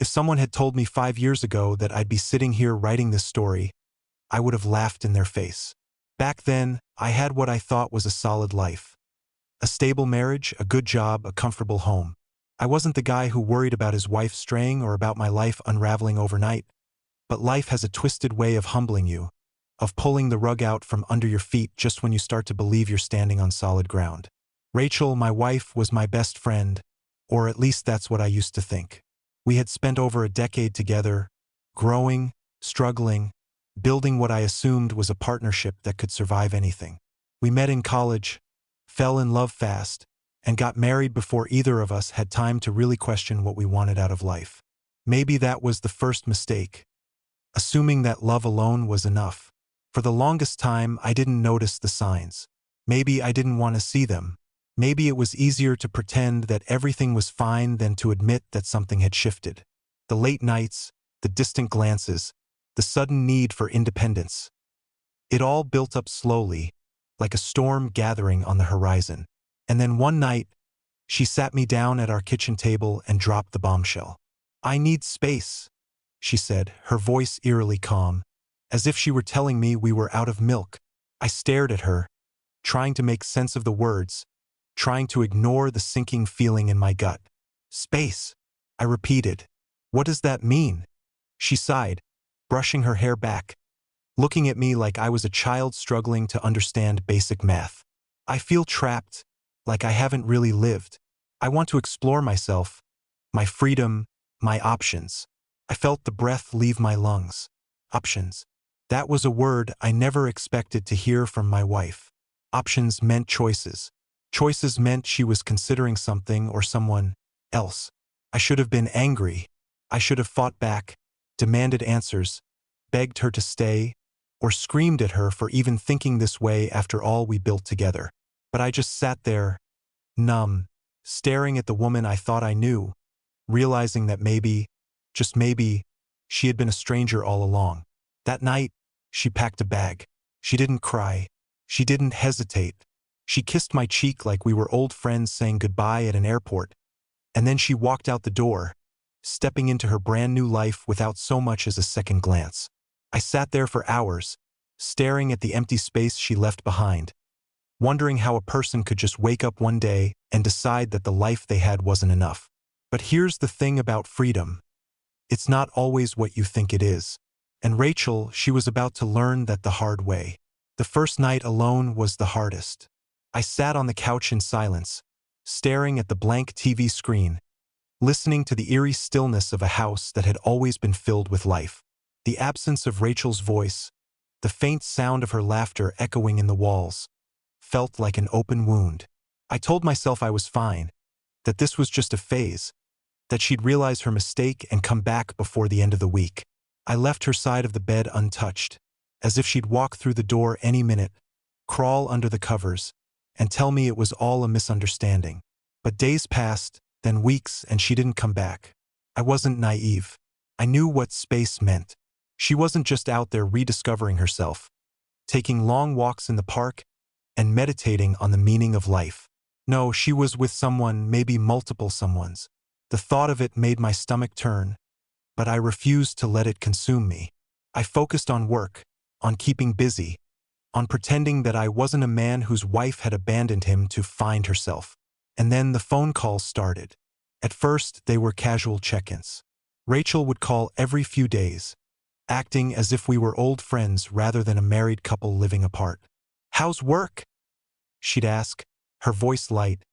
If someone had told me 5 years ago that I'd be sitting here writing this story, I would have laughed in their face. Back then, I had what I thought was a solid life. A stable marriage, a good job, a comfortable home. I wasn't the guy who worried about his wife straying or about my life unraveling overnight. But life has a twisted way of humbling you, of pulling the rug out from under your feet just when you start to believe you're standing on solid ground. Rachel, my wife, was my best friend, or at least that's what I used to think. We had spent over a decade together, growing, struggling, building what I assumed was a partnership that could survive anything. We met in college, fell in love fast, and got married before either of us had time to really question what we wanted out of life. Maybe that was the first mistake, assuming that love alone was enough. For the longest time, I didn't notice the signs. Maybe I didn't want to see them. Maybe it was easier to pretend that everything was fine than to admit that something had shifted. The late nights, the distant glances, the sudden need for independence. It all built up slowly, like a storm gathering on the horizon. And then one night, she sat me down at our kitchen table and dropped the bombshell. "I need space," she said, her voice eerily calm, as if she were telling me we were out of milk. I stared at her, trying to make sense of the words, trying to ignore the sinking feeling in my gut. "Space," I repeated. "What does that mean?" She sighed, brushing her hair back, looking at me like I was a child struggling to understand basic math. "I feel trapped, like I haven't really lived. I want to explore myself, my freedom, my options." I felt the breath leave my lungs. Options. That was a word I never expected to hear from my wife. Options meant choices. Choices meant she was considering something or someone else. I should have been angry. I should have fought back, demanded answers, begged her to stay, or screamed at her for even thinking this way after all we built together. But I just sat there, numb, staring at the woman I thought I knew, realizing that maybe, just maybe, she had been a stranger all along. That night, she packed a bag. She didn't cry. She didn't hesitate. She kissed my cheek like we were old friends saying goodbye at an airport. And then she walked out the door, stepping into her brand new life without so much as a second glance. I sat there for hours, staring at the empty space she left behind, wondering how a person could just wake up one day and decide that the life they had wasn't enough. But here's the thing about freedom. It's not always what you think it is. And Rachel, she was about to learn that the hard way. The first night alone was the hardest. I sat on the couch in silence, staring at the blank TV screen, listening to the eerie stillness of a house that had always been filled with life. The absence of Rachel's voice, the faint sound of her laughter echoing in the walls, felt like an open wound. I told myself I was fine, that this was just a phase, that she'd realize her mistake and come back before the end of the week. I left her side of the bed untouched, as if she'd walk through the door any minute, crawl under the covers, and tell me it was all a misunderstanding. But days passed, then weeks, and she didn't come back. I wasn't naive. I knew what space meant. She wasn't just out there rediscovering herself, taking long walks in the park, and meditating on the meaning of life. No, she was with someone, maybe multiple someones. The thought of it made my stomach turn, but I refused to let it consume me. I focused on work, on keeping busy, on pretending that I wasn't a man whose wife had abandoned him to find herself. And then the phone calls started. At first, they were casual check-ins. Rachel would call every few days, acting as if we were old friends rather than a married couple living apart. "How's work?" she'd ask, her voice light,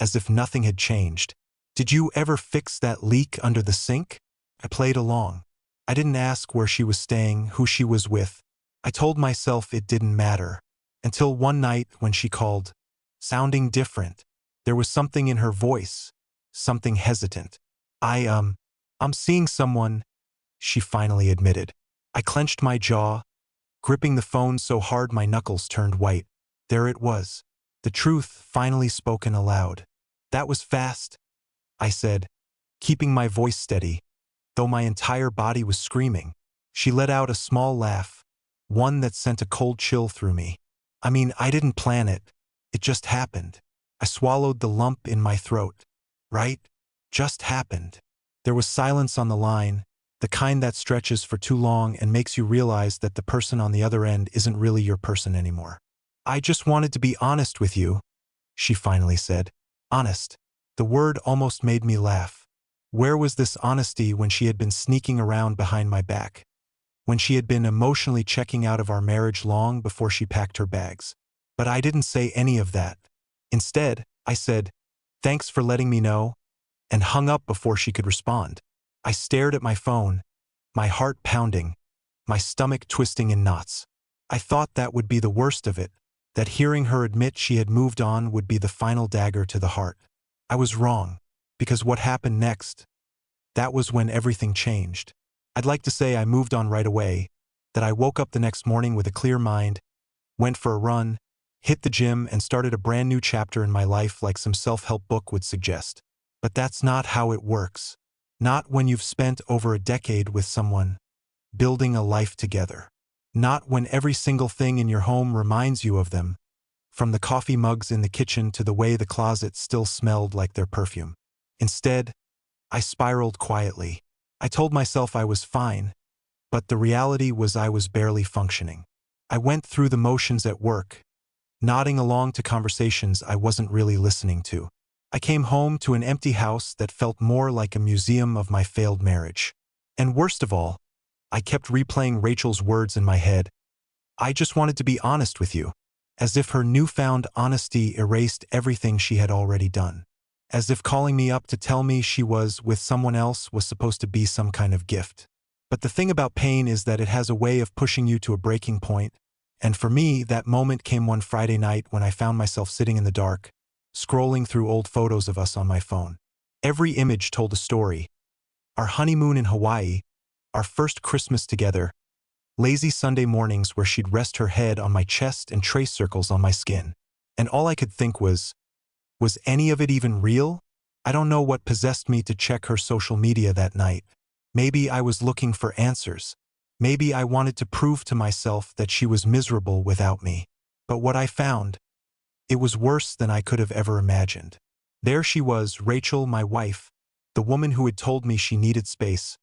as if nothing had changed. "Did you ever fix that leak under the sink?" I played along. I didn't ask where she was staying, who she was with. I told myself it didn't matter. Until one night when she called, sounding different. There was something in her voice, something hesitant. I'm seeing someone," she finally admitted. I clenched my jaw, gripping the phone so hard my knuckles turned white. There it was, the truth finally spoken aloud. "That was fast," I said, keeping my voice steady, though my entire body was screaming. She let out a small laugh, one that sent a cold chill through me. "I mean, I didn't plan it. It just happened." I swallowed the lump in my throat. "Right? Just happened." There was silence on the line, the kind that stretches for too long and makes you realize that the person on the other end isn't really your person anymore. "I just wanted to be honest with you," she finally said. Honest. The word almost made me laugh. Where was this honesty when she had been sneaking around behind my back? When she had been emotionally checking out of our marriage long before she packed her bags? But I didn't say any of that. Instead, I said, "Thanks for letting me know," and hung up before she could respond. I stared at my phone, my heart pounding, my stomach twisting in knots. I thought that would be the worst of it, that hearing her admit she had moved on would be the final dagger to the heart. I was wrong, because what happened next, that was when everything changed. I'd like to say I moved on right away, that I woke up the next morning with a clear mind, went for a run, hit the gym, and started a brand new chapter in my life like some self-help book would suggest. But that's not how it works. Not when you've spent over a decade with someone, building a life together. Not when every single thing in your home reminds you of them, from the coffee mugs in the kitchen to the way the closet still smelled like their perfume. Instead, I spiraled quietly. I told myself I was fine, but the reality was I was barely functioning. I went through the motions at work, nodding along to conversations I wasn't really listening to. I came home to an empty house that felt more like a museum of my failed marriage. And worst of all, I kept replaying Rachel's words in my head. "I just wanted to be honest with you," as if her newfound honesty erased everything she had already done. As if calling me up to tell me she was with someone else was supposed to be some kind of gift. But the thing about pain is that it has a way of pushing you to a breaking point, and for me, that moment came one Friday night when I found myself sitting in the dark, scrolling through old photos of us on my phone. Every image told a story. Our honeymoon in Hawaii, our first Christmas together, lazy Sunday mornings where she'd rest her head on my chest and trace circles on my skin. And all I could think was any of it even real? I don't know what possessed me to check her social media that night. Maybe I was looking for answers. Maybe I wanted to prove to myself that she was miserable without me. But what I found, it was worse than I could have ever imagined. There she was, Rachel, my wife, the woman who had told me she needed space,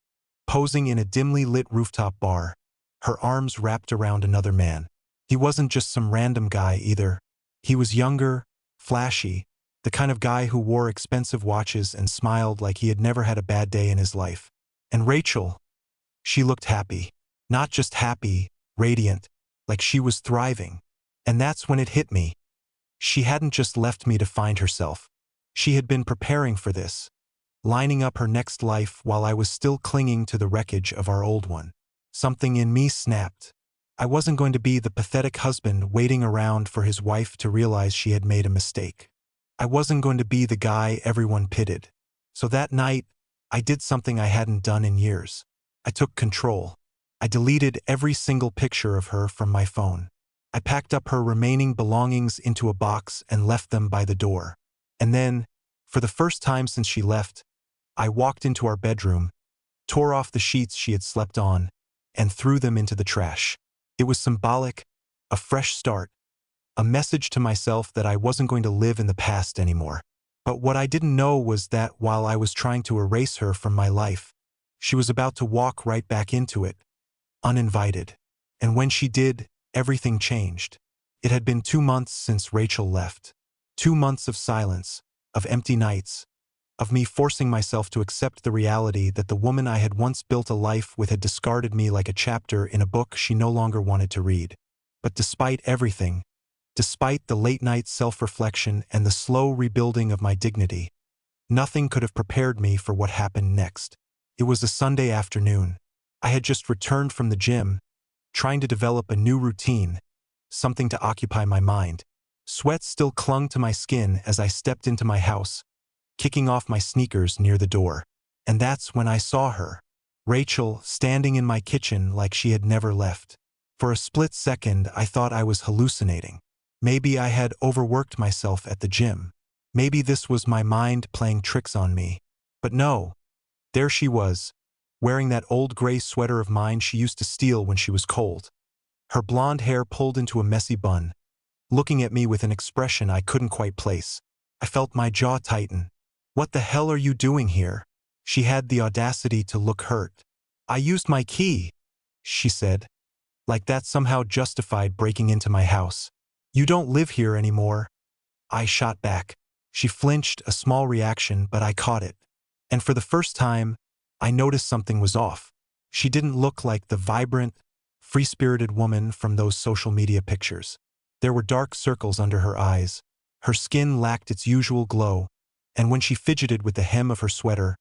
posing in a dimly lit rooftop bar, her arms wrapped around another man. He wasn't just some random guy either. He was younger, flashy, the kind of guy who wore expensive watches and smiled like he had never had a bad day in his life. And Rachel, she looked happy. Not just happy, radiant, like she was thriving. And that's when it hit me. She hadn't just left me to find herself. She had been preparing for this, lining up her next life while I was still clinging to the wreckage of our old one. Something in me snapped. I wasn't going to be the pathetic husband waiting around for his wife to realize she had made a mistake. I wasn't going to be the guy everyone pitied. So that night, I did something I hadn't done in years. I took control. I deleted every single picture of her from my phone. I packed up her remaining belongings into a box and left them by the door. And then, for the first time since she left, I walked into our bedroom, tore off the sheets she had slept on, and threw them into the trash. It was symbolic, a fresh start, a message to myself that I wasn't going to live in the past anymore. But what I didn't know was that while I was trying to erase her from my life, she was about to walk right back into it, uninvited. And when she did, everything changed. It had been 2 months since Rachel left. 2 months of silence, of empty nights, of me forcing myself to accept the reality that the woman I had once built a life with had discarded me like a chapter in a book she no longer wanted to read. But despite everything, despite the late-night self-reflection and the slow rebuilding of my dignity, nothing could have prepared me for what happened next. It was a Sunday afternoon. I had just returned from the gym, trying to develop a new routine, something to occupy my mind. Sweat still clung to my skin as I stepped into my house, kicking off my sneakers near the door. And that's when I saw her, Rachel, standing in my kitchen like she had never left. For a split second, I thought I was hallucinating. Maybe I had overworked myself at the gym. Maybe this was my mind playing tricks on me. But no, there she was, wearing that old gray sweater of mine she used to steal when she was cold. Her blonde hair pulled into a messy bun, looking at me with an expression I couldn't quite place. I felt my jaw tighten. "What the hell are you doing here?" She had the audacity to look hurt. "I used my key," she said, like that somehow justified breaking into my house. "You don't live here anymore." I shot back. She flinched, a small reaction, but I caught it. And for the first time, I noticed something was off. She didn't look like the vibrant, free-spirited woman from those social media pictures. There were dark circles under her eyes. Her skin lacked its usual glow, and when she fidgeted with the hem of her sweater,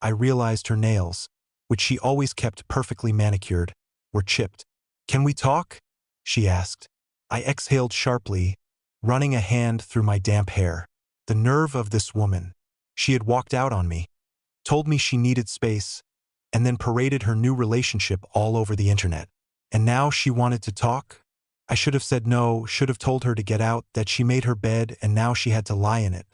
I realized her nails, which she always kept perfectly manicured, were chipped. "Can we talk?" she asked. I exhaled sharply, running a hand through my damp hair. The nerve of this woman. She had walked out on me, told me she needed space, and then paraded her new relationship all over the internet. And now she wanted to talk? I should have said no, should have told her to get out, that she made her bed and now she had to lie in it.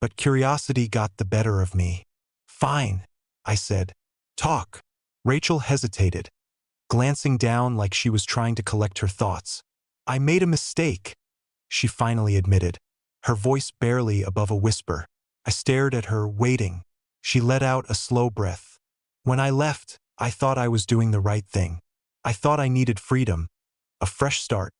But curiosity got the better of me. "Fine," I said. "Talk." Rachel hesitated, glancing down like she was trying to collect her thoughts. "I made a mistake," she finally admitted, her voice barely above a whisper. I stared at her, waiting. She let out a slow breath. "When I left, I thought I was doing the right thing. I thought I needed freedom, a fresh start,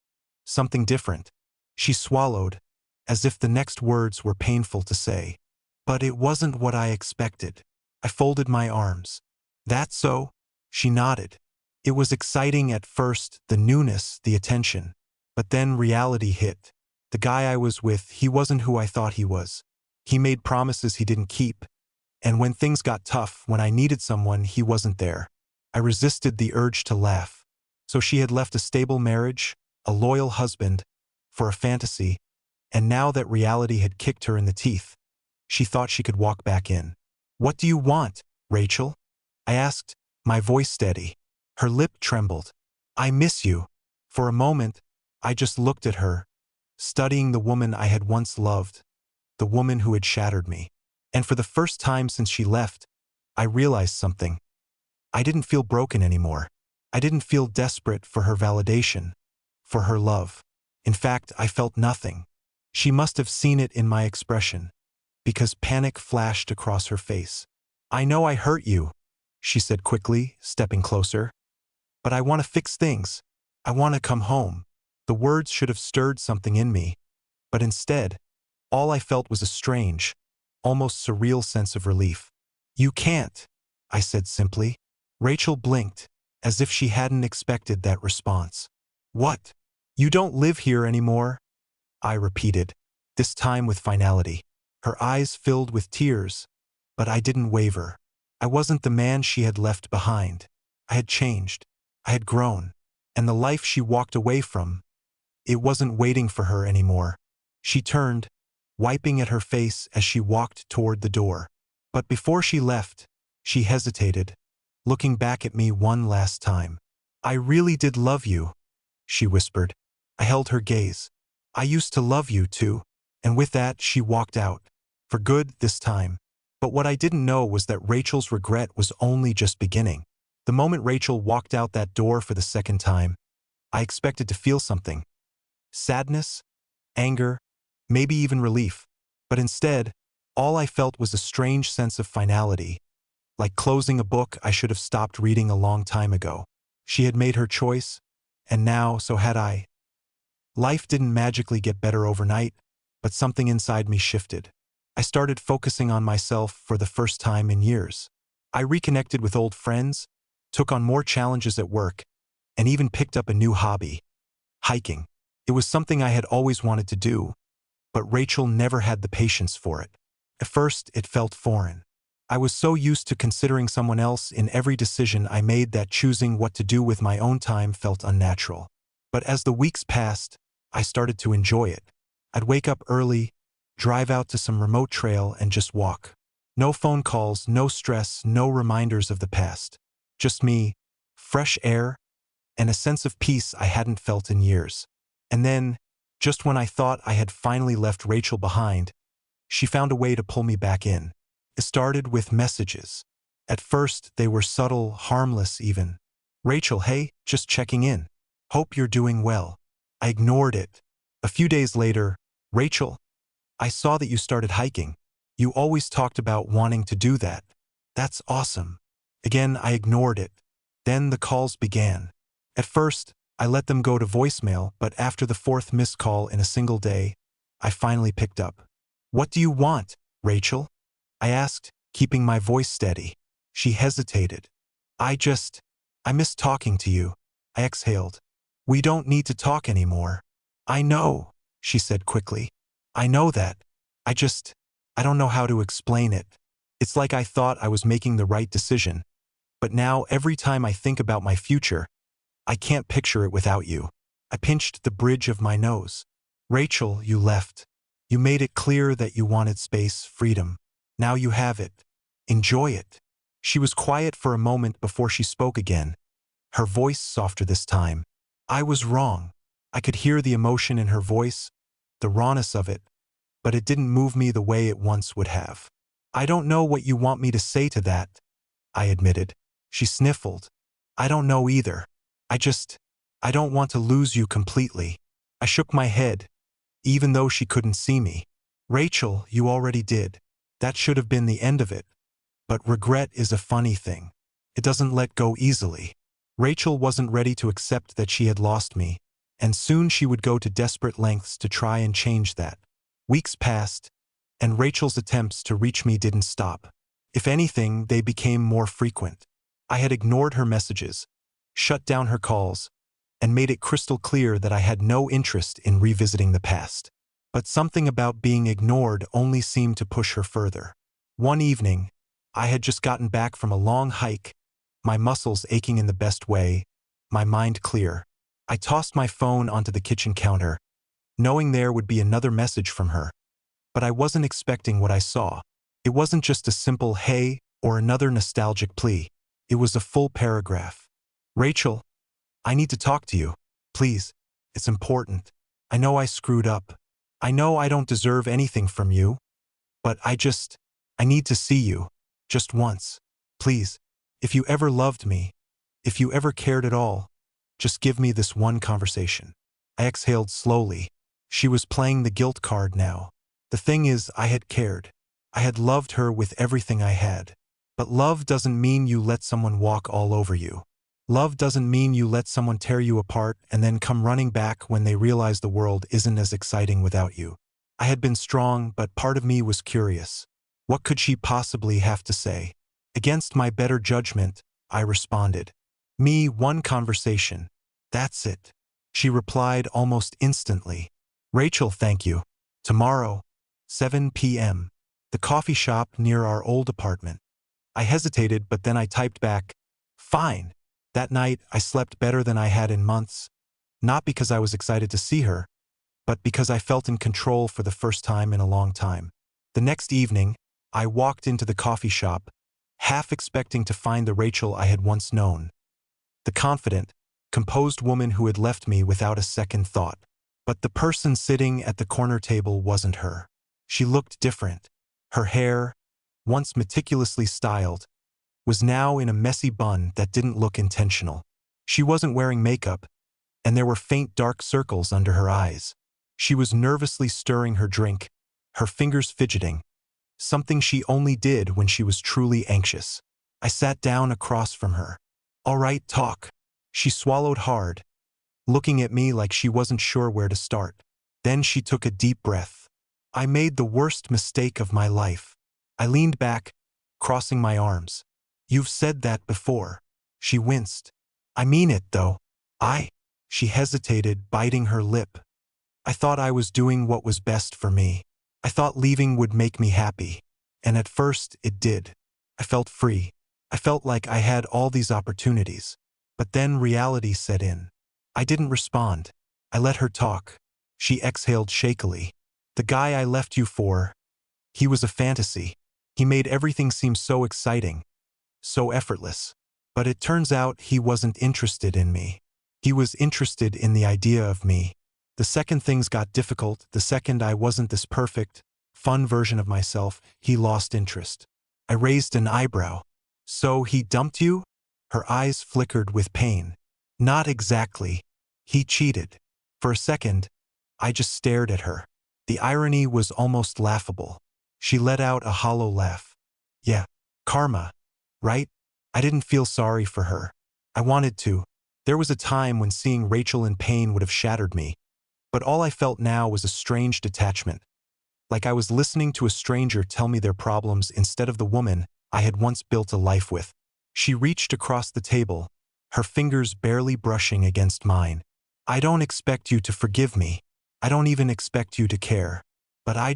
something different." She swallowed, as if the next words were painful to say. "But it wasn't what I expected." I folded my arms. "That so?" She nodded. "It was exciting at first, the newness, the attention. But then reality hit. The guy I was with, he wasn't who I thought he was. He made promises he didn't keep. And when things got tough, when I needed someone, he wasn't there." I resisted the urge to laugh. So she had left a stable marriage, a loyal husband, for a fantasy, and now that reality had kicked her in the teeth, she thought she could walk back in. "What do you want, Rachel?" I asked, my voice steady. Her lip trembled. "I miss you." For a moment, I just looked at her, studying the woman I had once loved, the woman who had shattered me. And for the first time since she left, I realized something. I didn't feel broken anymore. I didn't feel desperate for her validation, for her love. In fact, I felt nothing. She must have seen it in my expression, because panic flashed across her face. "I know I hurt you," she said quickly, stepping closer. "But I want to fix things. I want to come home." The words should have stirred something in me, but instead, all I felt was a strange, almost surreal sense of relief. "You can't," I said simply. Rachel blinked, as if she hadn't expected that response. "What? You don't live here anymore?" I repeated, this time with finality. Her eyes filled with tears, but I didn't waver. I wasn't the man she had left behind. I had changed. I had grown. And the life she walked away from, it wasn't waiting for her anymore. She turned, wiping at her face as she walked toward the door. But before she left, she hesitated, looking back at me one last time. "I really did love you," she whispered. I held her gaze. "I used to love you too." And with that, she walked out. For good this time. But what I didn't know was that Rachel's regret was only just beginning. The moment Rachel walked out that door for the second time, I expected to feel something. Sadness, anger, maybe even relief. But instead, all I felt was a strange sense of finality, like closing a book I should have stopped reading a long time ago. She had made her choice, and now so had I. Life didn't magically get better overnight, but something inside me shifted. I started focusing on myself for the first time in years. I reconnected with old friends, took on more challenges at work, and even picked up a new hobby: hiking. It was something I had always wanted to do, but Rachel never had the patience for it. At first, it felt foreign. I was so used to considering someone else in every decision I made that choosing what to do with my own time felt unnatural. But as the weeks passed, I started to enjoy it. I'd wake up early, drive out to some remote trail, and just walk. No phone calls, no stress, no reminders of the past. Just me, fresh air, and a sense of peace I hadn't felt in years. And then, just when I thought I had finally left Rachel behind, she found a way to pull me back in. It started with messages. At first, they were subtle, harmless even. "Rachel, hey, just checking in. Hope you're doing well." I ignored it. A few days later, "Rachel, I saw that you started hiking. You always talked about wanting to do that." That's awesome. Again, I ignored it. Then the calls began. At first, I let them go to voicemail, but after the fourth missed call in a single day, I finally picked up. What do you want, Rachel? I asked, keeping my voice steady. She hesitated. I miss talking to you. I exhaled. We don't need to talk anymore. I know, she said quickly. I know that. I just, I don't know how to explain it. It's like I thought I was making the right decision. But now every time I think about my future, I can't picture it without you. I pinched the bridge of my nose. Rachel, you left. You made it clear that you wanted space, freedom. Now you have it. Enjoy it. She was quiet for a moment before she spoke again, her voice softer this time. I was wrong. I could hear the emotion in her voice, the rawness of it, but it didn't move me the way it once would have. I don't know what you want me to say to that, I admitted. She sniffled. I don't know either. I don't want to lose you completely. I shook my head, even though she couldn't see me. Rachel, you already did. That should have been the end of it. But regret is a funny thing. It doesn't let go easily. Rachel wasn't ready to accept that she had lost me, and soon she would go to desperate lengths to try and change that. Weeks passed, and Rachel's attempts to reach me didn't stop. If anything, they became more frequent. I had ignored her messages, shut down her calls, and made it crystal clear that I had no interest in revisiting the past. But something about being ignored only seemed to push her further. One evening, I had just gotten back from a long hike, my muscles aching in the best way, my mind clear. I tossed my phone onto the kitchen counter, knowing there would be another message from her. But I wasn't expecting what I saw. It wasn't just a simple hey or another nostalgic plea. It was a full paragraph. Rachel, I need to talk to you. Please. It's important. I know I screwed up. I know I don't deserve anything from you. But I need to see you. Just once. Please. If you ever loved me, if you ever cared at all, just give me this one conversation. I exhaled slowly. She was playing the guilt card now. The thing is, I had cared. I had loved her with everything I had. But love doesn't mean you let someone walk all over you. Love doesn't mean you let someone tear you apart and then come running back when they realize the world isn't as exciting without you. I had been strong, but part of me was curious. What could she possibly have to say? Against my better judgment, I responded. Me, one conversation. That's it. She replied almost instantly. Rachel, thank you. Tomorrow, 7 p.m. The coffee shop near our old apartment. I hesitated, but then I typed back, fine. That night, I slept better than I had in months, not because I was excited to see her, but because I felt in control for the first time in a long time. The next evening, I walked into the coffee shop, half expecting to find the Rachel I had once known. The confident, composed woman who had left me without a second thought. But the person sitting at the corner table wasn't her. She looked different. Her hair, once meticulously styled, was now in a messy bun that didn't look intentional. She wasn't wearing makeup, and there were faint dark circles under her eyes. She was nervously stirring her drink, her fingers fidgeting, something she only did when she was truly anxious. I sat down across from her. All right, talk. She swallowed hard, looking at me like she wasn't sure where to start. Then she took a deep breath. I made the worst mistake of my life. I leaned back, crossing my arms. You've said that before. She winced. I mean it, though. She hesitated, biting her lip. I thought I was doing what was best for me. I thought leaving would make me happy. And at first, it did. I felt free. I felt like I had all these opportunities. But then reality set in. I didn't respond. I let her talk. She exhaled shakily. The guy I left you for, he was a fantasy. He made everything seem so exciting, so effortless. But it turns out he wasn't interested in me. He was interested in the idea of me. The second things got difficult, the second I wasn't this perfect, fun version of myself, he lost interest. I raised an eyebrow. So he dumped you? Her eyes flickered with pain. Not exactly. He cheated. For a second, I just stared at her. The irony was almost laughable. She let out a hollow laugh. Yeah, karma. right? I didn't feel sorry for her. I wanted to. There was a time when seeing Rachel in pain would have shattered me, but all I felt now was a strange detachment, like I was listening to a stranger tell me their problems instead of the woman I had once built a life with. She reached across the table, her fingers barely brushing against mine. I don't expect you to forgive me. I don't even expect you to care. But I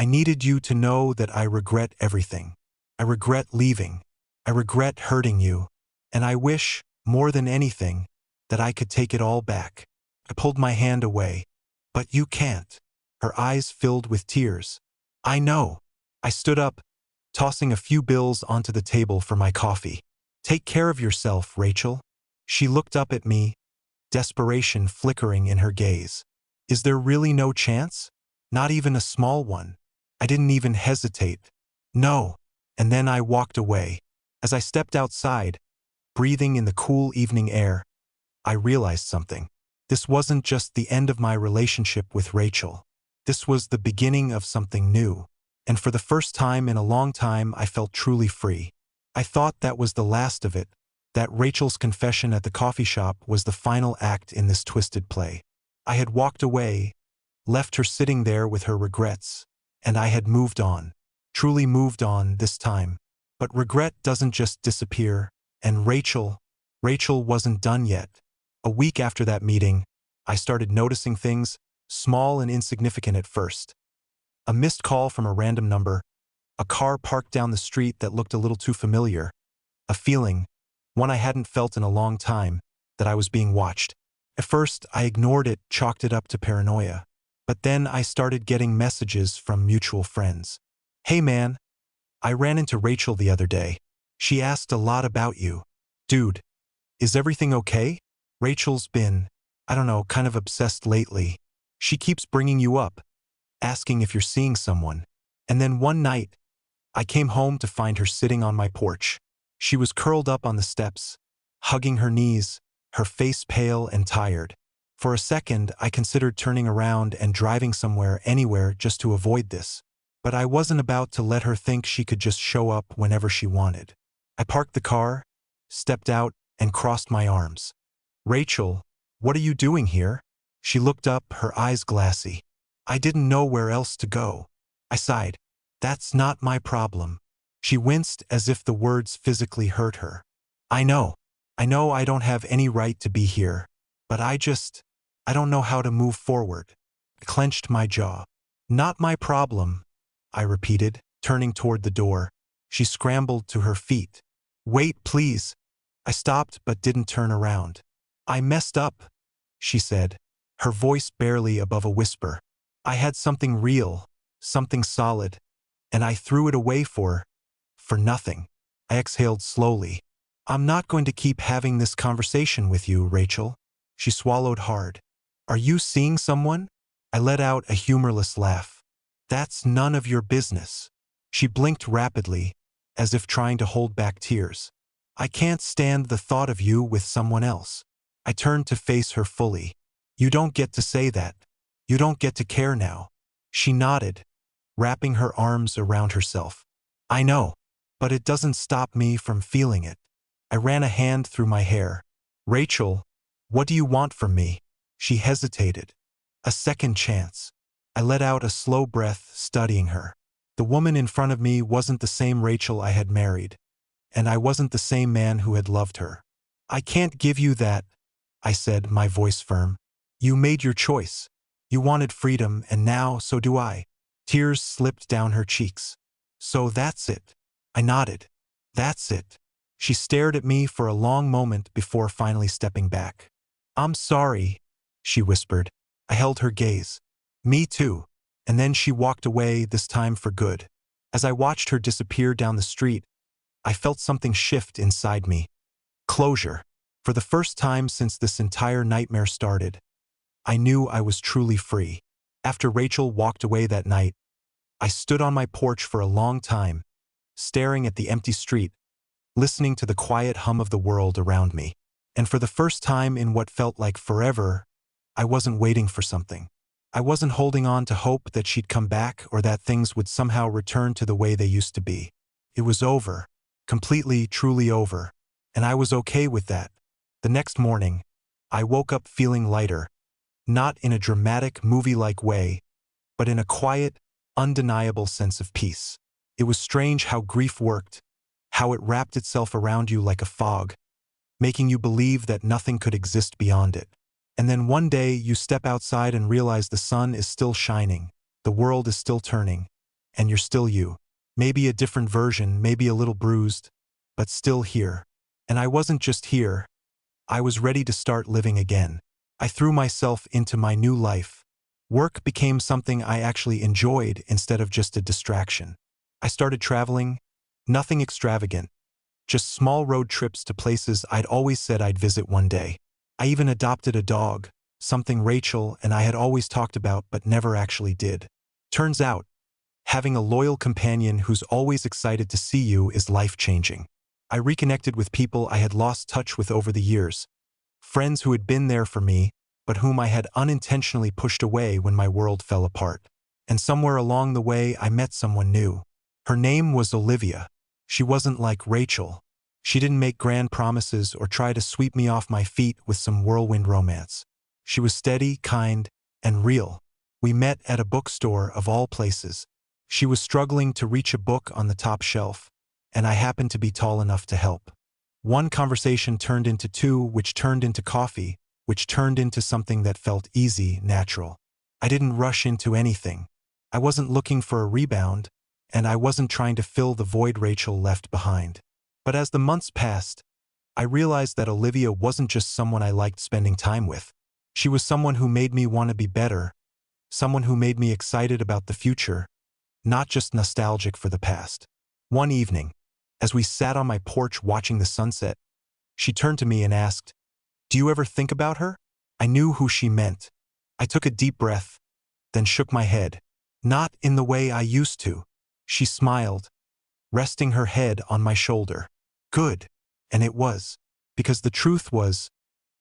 needed you to know that I regret everything. I regret leaving. I regret hurting you. And I wish, more than anything, that I could take it all back. I pulled my hand away. But you can't. Her eyes filled with tears. I know. I stood up, tossing a few bills onto the table for my coffee. Take care of yourself, Rachel. She looked up at me, desperation flickering in her gaze. Is there really no chance? Not even a small one. I didn't even hesitate. No. And then I walked away. As I stepped outside, breathing in the cool evening air, I realized something. This wasn't just the end of my relationship with Rachel. This was the beginning of something new. And for the first time in a long time, I felt truly free. I thought that was the last of it, that Rachel's confession at the coffee shop was the final act in this twisted play. I had walked away, left her sitting there with her regrets, and I had moved on. Truly moved on this time. But regret doesn't just disappear, and Rachel wasn't done yet. A week after that meeting, I started noticing things, small and insignificant at first. A missed call from a random number, a car parked down the street that looked a little too familiar, a feeling, one I hadn't felt in a long time, that I was being watched. At first, I ignored it, chalked it up to paranoia. But then I started getting messages from mutual friends. Hey man, I ran into Rachel the other day. She asked a lot about you. Dude, is everything okay? Rachel's been, I don't know, kind of obsessed lately. She keeps bringing you up, asking if you're seeing someone. And then one night, I came home to find her sitting on my porch. She was curled up on the steps, hugging her knees, her face pale and tired. For a second, I considered turning around and driving somewhere, anywhere, just to avoid this. But I wasn't about to let her think she could just show up whenever she wanted. I parked the car, stepped out, and crossed my arms. Rachel, what are you doing here? She looked up, her eyes glassy. I didn't know where else to go. I sighed. That's not my problem. She winced as if the words physically hurt her. I know I don't have any right to be here, but I don't know how to move forward. I clenched my jaw. Not my problem, I repeated, turning toward the door. She scrambled to her feet. Wait, please. I stopped but didn't turn around. I messed up, she said, her voice barely above a whisper. I had something real, something solid, and I threw it away for nothing. I exhaled slowly. I'm not going to keep having this conversation with you, Rachel. She swallowed hard. Are you seeing someone? I let out a humorless laugh. That's none of your business. She blinked rapidly, as if trying to hold back tears. I can't stand the thought of you with someone else. I turned to face her fully. You don't get to say that. You don't get to care now. She nodded, wrapping her arms around herself. I know, but it doesn't stop me from feeling it. I ran a hand through my hair. Rachel, what do you want from me? She hesitated. A second chance. I let out a slow breath, studying her. The woman in front of me wasn't the same Rachel I had married, and I wasn't the same man who had loved her. I can't give you that, I said, my voice firm. You made your choice. You wanted freedom, and now so do I. Tears slipped down her cheeks. So that's it. I nodded. That's it. She stared at me for a long moment before finally stepping back. I'm sorry, she whispered. I held her gaze. Me too. And then she walked away, this time for good. As I watched her disappear down the street, I felt something shift inside me. Closure. For the first time since this entire nightmare started, I knew I was truly free. After Rachel walked away that night, I stood on my porch for a long time, staring at the empty street, listening to the quiet hum of the world around me. And for the first time in what felt like forever, I wasn't waiting for something. I wasn't holding on to hope that she'd come back or that things would somehow return to the way they used to be. It was over. Completely, truly over. And I was okay with that. The next morning, I woke up feeling lighter, not in a dramatic, movie-like way, but in a quiet, undeniable sense of peace. It was strange how grief worked, how it wrapped itself around you like a fog, making you believe that nothing could exist beyond it. And then one day you step outside and realize the sun is still shining, the world is still turning, and you're still you. Maybe a different version, maybe a little bruised, but still here. And I wasn't just here, I was ready to start living again. I threw myself into my new life. Work became something I actually enjoyed instead of just a distraction. I started traveling, nothing extravagant, just small road trips to places I'd always said I'd visit one day. I even adopted a dog, something Rachel and I had always talked about but never actually did. Turns out, having a loyal companion who's always excited to see you is life-changing. I reconnected with people I had lost touch with over the years, friends who had been there for me, but whom I had unintentionally pushed away when my world fell apart. And somewhere along the way, I met someone new. Her name was Olivia. She wasn't like Rachel. She didn't make grand promises or try to sweep me off my feet with some whirlwind romance. She was steady, kind, and real. We met at a bookstore of all places. She was struggling to reach a book on the top shelf, and I happened to be tall enough to help. One conversation turned into two, which turned into coffee, which turned into something that felt easy, natural. I didn't rush into anything. I wasn't looking for a rebound, and I wasn't trying to fill the void Rachel left behind. But as the months passed, I realized that Olivia wasn't just someone I liked spending time with. She was someone who made me want to be better, someone who made me excited about the future, not just nostalgic for the past. One evening, as we sat on my porch watching the sunset, she turned to me and asked, "Do you ever think about her?" I knew who she meant. I took a deep breath, then shook my head. Not in the way I used to. She smiled, resting her head on my shoulder. Good. And it was. Because the truth was,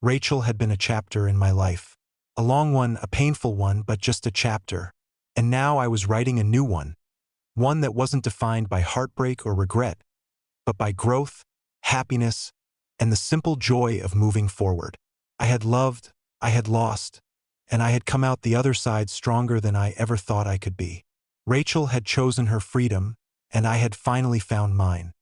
Rachel had been a chapter in my life. A long one, a painful one, but just a chapter. And now I was writing a new one. One that wasn't defined by heartbreak or regret, but by growth, happiness, and the simple joy of moving forward. I had loved, I had lost, and I had come out the other side stronger than I ever thought I could be. Rachel had chosen her freedom, and I had finally found mine.